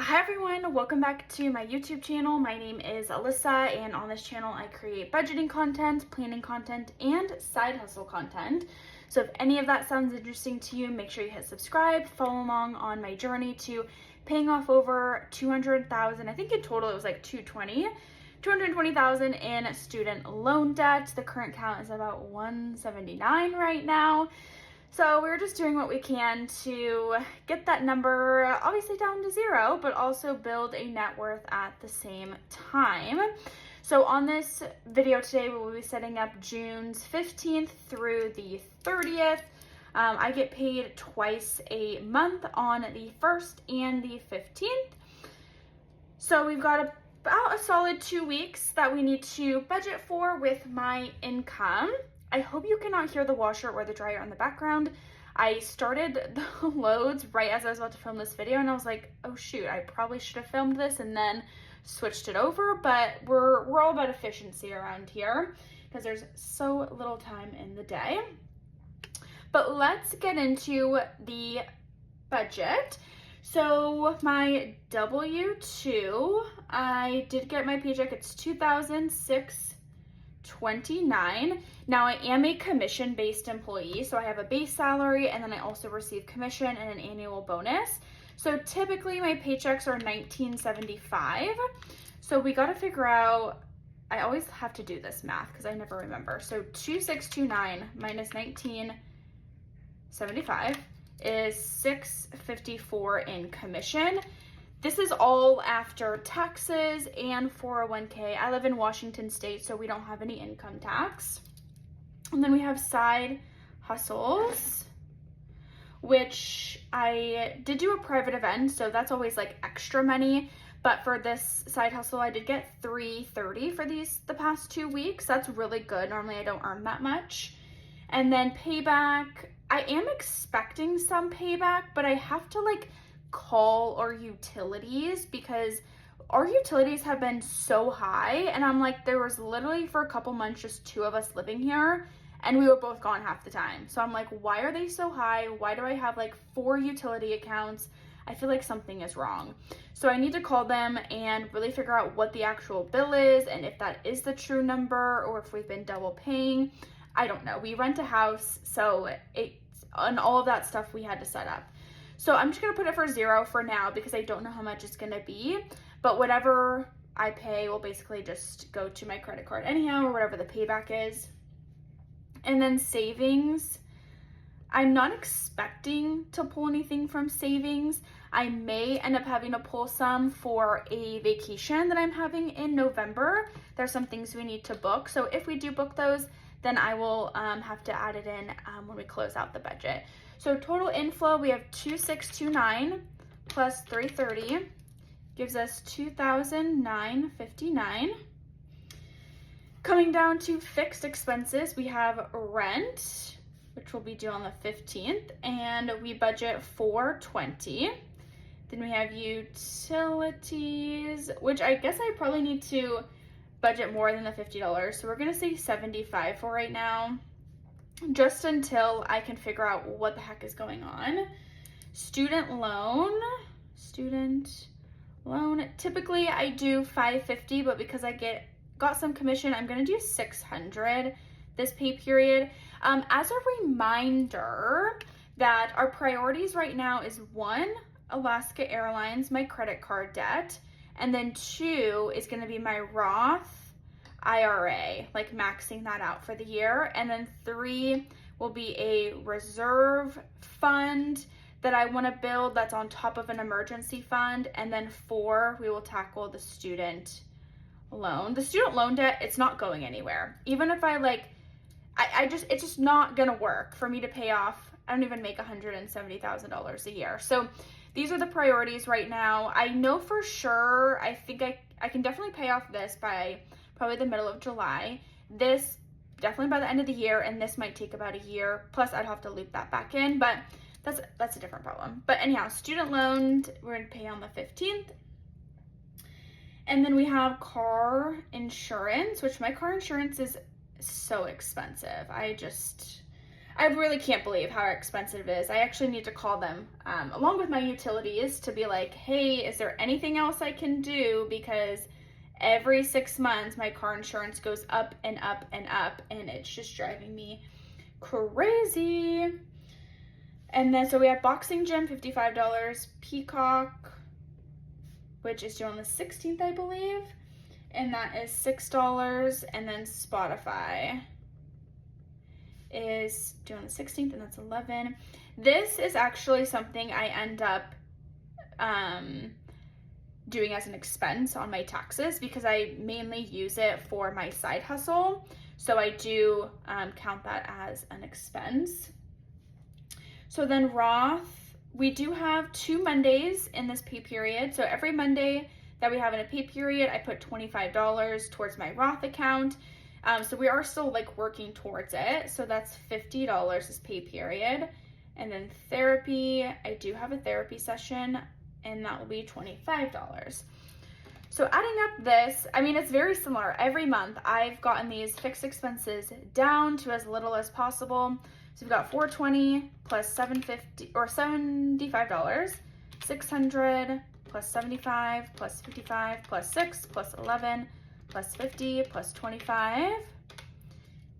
Hi everyone, welcome back to my YouTube channel. My name is Alyssa, and on this channel I create budgeting content, planning content, and side hustle content. So if any of that sounds interesting to you, make sure you hit subscribe, follow along on my journey to paying off over 200,000. I think in total it was like 220,000 in student loan debt. The current count is about 179 right now. So we're just doing what we can to get that number obviously down to zero, but also build a net worth at the same time. So on this video today, we will be setting up June's 15th through the 30th. I get paid twice a month on the 1st and the 15th. So we've got about a solid 2 weeks that we need to budget for with my income. I hope you cannot hear the washer or the dryer in the background. I started the loads right as I was about to film this video, and I was like, oh shoot, I probably should have filmed this and then switched it over, but we're all about efficiency around here because there's so little time in the day. But let's get into the budget. So my W-2, I did get my paycheck. It's $2,629. Now I am a commission-based employee, so I have a base salary and then I also receive commission and an annual bonus. So typically my paychecks are $1,975. So we got to figure out, I always have to do this math because I never remember. So 2,629 minus 1,975 is $654 in commission. This is all after taxes and 401k. I live in Washington State, so we don't have any income tax. And then we have side hustles, which I did do a private event, so that's always like extra money. But for this side hustle, I did get $330 for the past 2 weeks. That's really good. Normally I don't earn that much. And then payback, I am expecting some payback, but I have to like call our utilities because our utilities have been so high, and I'm like, there was literally for a couple months just 2 of us living here and we were both gone half the time. So I'm like, why are they so high? Why do I have like 4 utility accounts? I feel like something is wrong. So I need to call them and really figure out what the actual bill is and if that is the true number or if we've been double paying. I don't know. We rent a house, so and all of that stuff we had to set up. So I'm just going to put it for 0 for now because I don't know how much it's going to be. But whatever I pay will basically just go to my credit card anyhow, or whatever the payback is. And then savings, I'm not expecting to pull anything from savings. I may end up having to pull some for a vacation that I'm having in November. There's some things we need to book. So if we do book those, then I will have to add it in when we close out the budget. So total inflow, we have 2,629 plus 330 gives us 2,959. Coming down to fixed expenses, we have rent, which will be due on the 15th, and we budget $420. Then we have utilities, which I guess I probably need to budget more than the $50. So we're gonna say $75 for right now, just until I can figure out what the heck is going on. Student loan, typically I do $550, but because I got some commission, I'm gonna do $600 this pay period. As a reminder that our priorities right now is 1, Alaska Airlines, my credit card debt, and then 2 is gonna be my Roth IRA, like maxing that out for the year. And then 3 will be a reserve fund that I want to build that's on top of an emergency fund. And then 4, we will tackle the student loan. The student loan debt, it's not going anywhere. Even if it's just not gonna work for me to pay off. I don't even make $170,000 a year. So these are the priorities right now. I know for sure, I think I can definitely pay off this by probably the middle of July. This definitely by the end of the year, and this might take about a year. Plus I'd have to loop that back in, but that's a different problem. But anyhow, student loan, we're gonna pay on the 15th. And then we have car insurance, which my car insurance is so expensive. I really can't believe how expensive it is. I actually need to call them along with my utilities to be like, hey, is there anything else I can do? Because every 6 months my car insurance goes up and up and up, and it's just driving me crazy. And then so we have Boxing Gym, $55, Peacock, which is due on the 16th, I believe, and that is $6. And then Spotify is due on the 16th, and that's $11. This is actually something I end up doing as an expense on my taxes because I mainly use it for my side hustle. So I do count that as an expense. So then Roth, we do have 2 Mondays in this pay period. So every Monday that we have in a pay period, I put $25 towards my Roth account. So we are still like working towards it. So that's $50 this pay period. And then therapy, I do have a therapy session, and that will be $25. So adding up this, I mean, it's very similar. Every month I've gotten these fixed expenses down to as little as possible. So we've got $420 plus $750 or $75, $600 plus $75 plus $55 plus $6 plus $11 plus $50 plus $25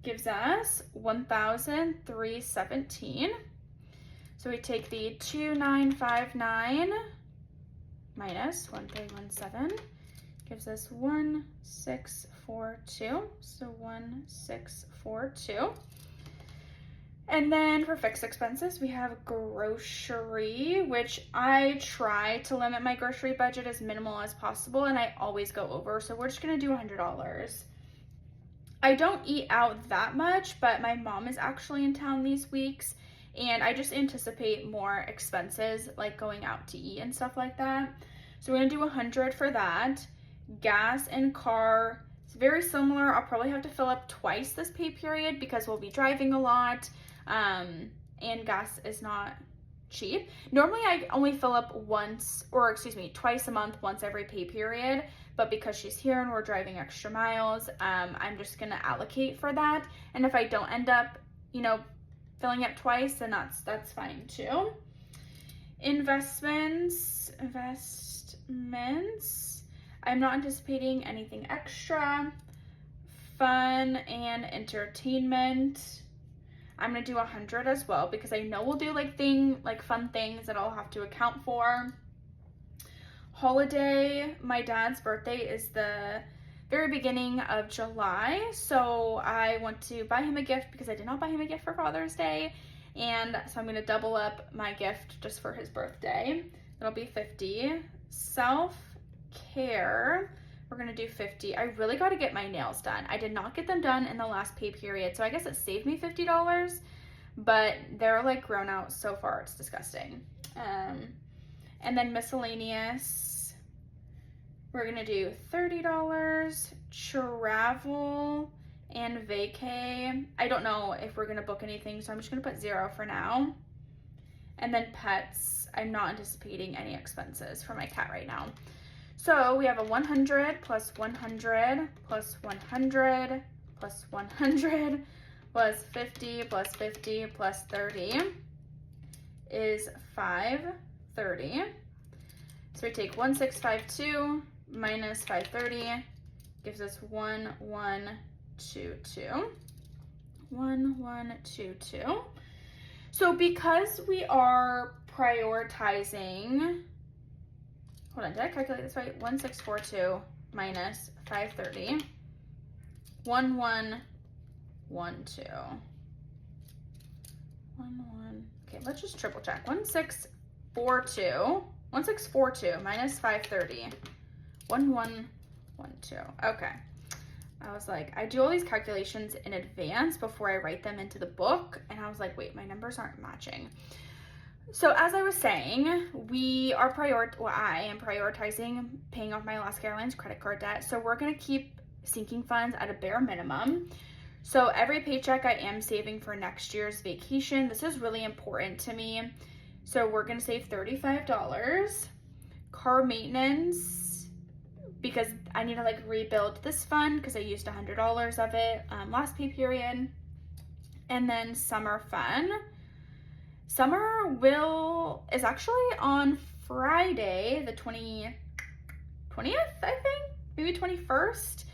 gives us $1,317. So we take the 2,959 minus 1,317 gives us 1,642. So 1,642. And then for fixed expenses, we have grocery, which I try to limit my grocery budget as minimal as possible, and I always go over. So we're just gonna do $100. I don't eat out that much, but my mom is actually in town these weeks, and I just anticipate more expenses like going out to eat and stuff like that. So we're gonna do $100 for that. Gas and car, it's very similar. I'll probably have to fill up twice this pay period because we'll be driving a lot. And gas is not cheap. Normally I only fill up twice a month, once every pay period, but because she's here and we're driving extra miles, I'm just gonna allocate for that. And if I don't end up, filling up twice, then that's fine too. Investments, I'm not anticipating anything extra. Fun and entertainment, I'm gonna do $100 as well because I know we'll do fun things that I'll have to account for. Holiday, my dad's birthday is the very beginning of July, so I want to buy him a gift because I did not buy him a gift for Father's Day, and so I'm gonna double up my gift just for his birthday. That'll be $50. Self-care, we're gonna do $50. I really got to get my nails done. I did not get them done in the last pay period, so I guess it saved me $50, but they're like grown out so far, it's disgusting. And then miscellaneous, we're gonna do $30. Travel and vacay, I don't know if we're gonna book anything, so I'm just gonna put $0 for now. And then pets, I'm not anticipating any expenses for my cat right now. So we have a 100 plus 100 plus 100 plus 100 plus 50 plus 50 plus 30 is 530. So we take 1652 minus 530 gives us 1122. 1122. So because we are prioritizing, hold on, did I calculate this right? 1642 minus 530. 1112. Okay, let's just triple check. 1642 minus 530. 1112. Okay. I was like, I do all these calculations in advance before I write them into the book, and I was like, wait, my numbers aren't matching. So as I was saying, I am prioritizing paying off my Alaska Airlines credit card debt. So we're going to keep sinking funds at a bare minimum. So every paycheck I am saving for next year's vacation. This is really important to me. So we're going to save $35. Car maintenance, because I need to rebuild this fund because I used $100 of it last pay period. And then summer fun. Summer is actually on Friday, the 20th, I think, maybe 21st.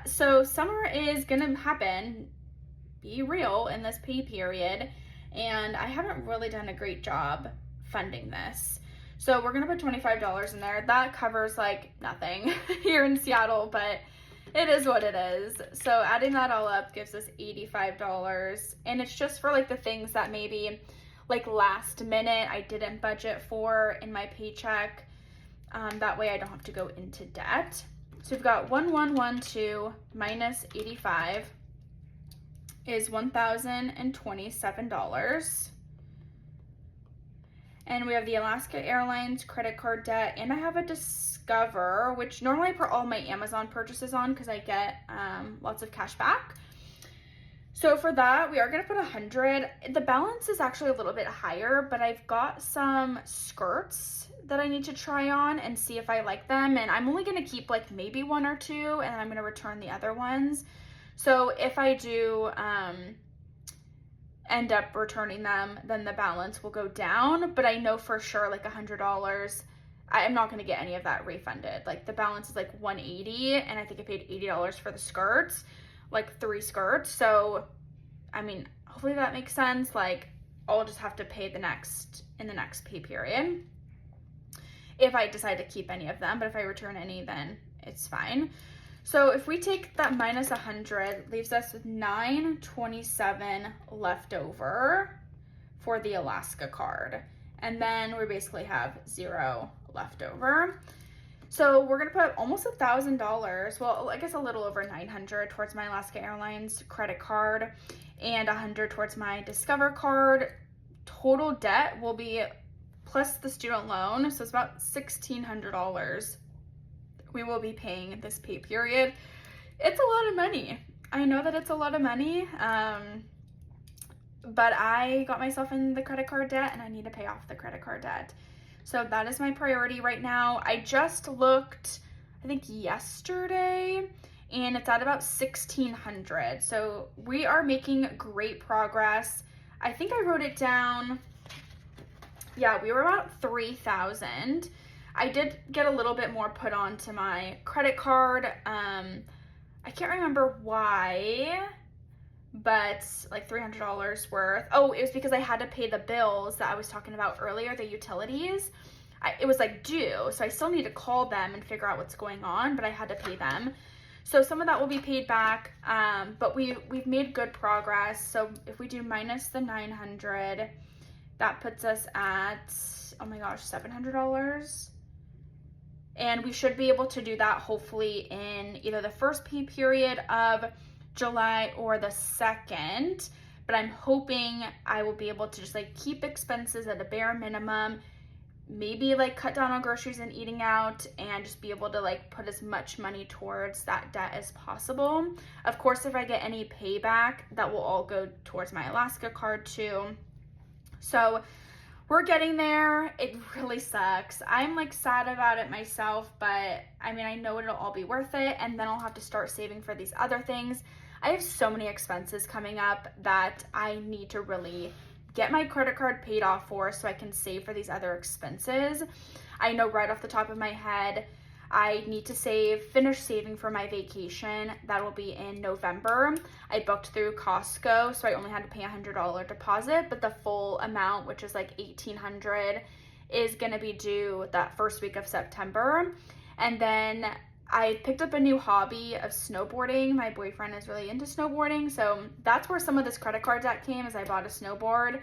So summer is gonna happen, be real, in this pay period, and I haven't really done a great job funding this. So we're gonna put $25 in there. That covers like nothing here in Seattle, but it is what it is. So adding that all up gives us $85, and it's just for like the things that maybe like last minute I didn't budget for in my paycheck. That way I don't have to go into debt. So we've got 1112 minus 85 is $1,027. And we have the Alaska Airlines credit card debt, and I have a Discover, which normally I put all my Amazon purchases on because I get lots of cash back. So for that, we are gonna put 100. The balance is actually a little bit higher, but I've got some skirts that I need to try on and see if I like them. And I'm only gonna keep like maybe one or two, and I'm gonna return the other ones. So if I do end up returning them, then the balance will go down. But I know for sure like $100, I'm not gonna get any of that refunded. Like the balance is like $180, and I think I paid $80 for the skirts, like 3 skirts. So I mean, hopefully that makes sense. Like I'll just have to pay in the next pay period if I decide to keep any of them, but if I return any, then it's fine. So if we take that minus 100, leaves us with $927 left over for the Alaska card, and then we basically have 0 left over. So we're gonna put almost $1,000, well, I guess a little over 900 towards my Alaska Airlines credit card and 100 towards my Discover card. Total debt will be, plus the student loan, so it's about $1,600 we will be paying this pay period. It's a lot of money. I know that it's a lot of money, but I got myself in the credit card debt and I need to pay off the credit card debt. So that is my priority right now. I just looked, I think yesterday, and it's at about $1,600. So we are making great progress. I think I wrote it down. Yeah, we were about $3,000. I did get a little bit more put onto my credit card. I can't remember why, but like $300 worth. Oh, it was because I had to pay the bills that I was talking about earlier, the utilities. It was like due, so I still need to call them and figure out what's going on, but I had to pay them. So some of that will be paid back, but we've made good progress. So if we do minus the 900, that puts us at, oh my gosh, $700. And we should be able to do that hopefully in either the first pay period of July or the second. But I'm hoping I will be able to just like keep expenses at a bare minimum, maybe like cut down on groceries and eating out, and just be able to like put as much money towards that debt as possible. Of course, if I get any payback, that will all go towards my Alaska card too. So we're getting there. It really sucks. I'm like sad about it myself, but I mean, I know it'll all be worth it, and then I'll have to start saving for these other things. I have so many expenses coming up that I need to really get my credit card paid off for so I can save for these other expenses. I know right off the top of my head, I need to finish saving for my vacation. That will be in November. I booked through Costco, so I only had to pay $100 deposit, but the full amount, which is like $1,800, is gonna be due that first week of September. And then I picked up a new hobby of snowboarding. My boyfriend is really into snowboarding, so that's where some of this credit card debt came, as I bought a snowboard.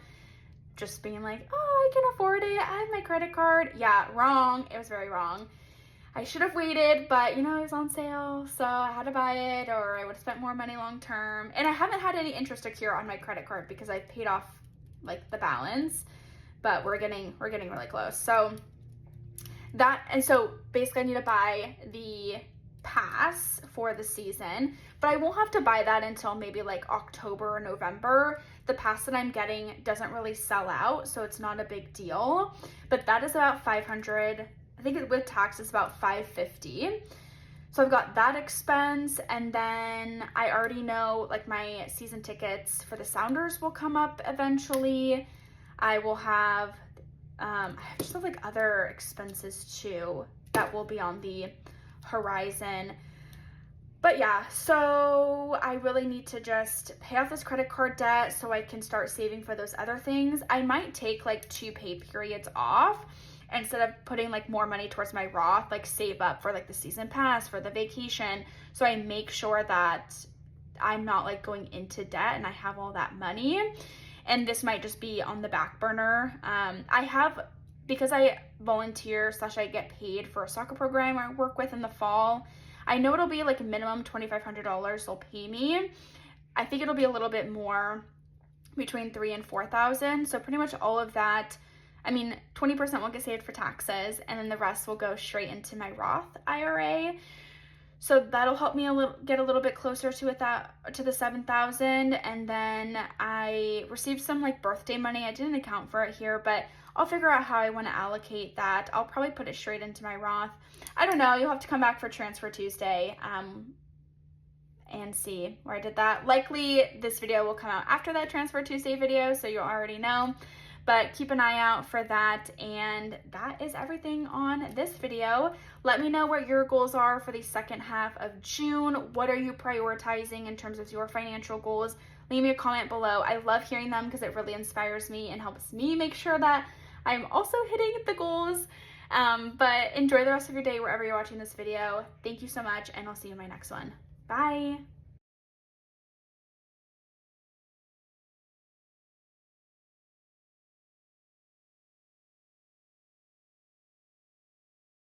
Just being like, oh, I can afford it, I have my credit card. Yeah, wrong. It was very wrong. I should have waited, but you know, it was on sale, so I had to buy it, or I would have spent more money long term. And I haven't had any interest accrue on my credit card because I've paid off like the balance, but we're getting really close. So so basically I need to buy the pass for the season, but I won't have to buy that until maybe like October or November. The pass that I'm getting doesn't really sell out, so it's not a big deal, but that is about $500. I think with tax it's about $550. So I've got that expense, and then I already know like my season tickets for the Sounders will come up eventually. I will have, I just have like other expenses too that will be on the horizon. But yeah, so I really need to just pay off this credit card debt so I can start saving for those other things. I might take like 2 pay periods off instead of putting like more money towards my Roth, like save up for like the season pass, for the vacation. So I make sure that I'm not like going into debt and I have all that money. And this might just be on the back burner. Because I volunteer / I get paid for a soccer program I work with in the fall, I know it'll be like a minimum $2,500 they'll pay me. I think it'll be a little bit more, between $3,000 and $4,000. So pretty much all of that, I mean, 20% will get saved for taxes, and then the rest will go straight into my Roth IRA. So that'll help me get a little bit closer to the $7,000. And then I received some like birthday money. I didn't account for it here, but I'll figure out how I want to allocate that. I'll probably put it straight into my Roth. I don't know. You'll have to come back for Transfer Tuesday and see where I did that. Likely this video will come out after that Transfer Tuesday video, so you'll already know. But keep an eye out for that. And that is everything on this video. Let me know what your goals are for the second half of June. What are you prioritizing in terms of your financial goals? Leave me a comment below. I love hearing them because it really inspires me and helps me make sure that I'm also hitting the goals. But enjoy the rest of your day wherever you're watching this video. Thank you so much, and I'll see you in my next one. Bye.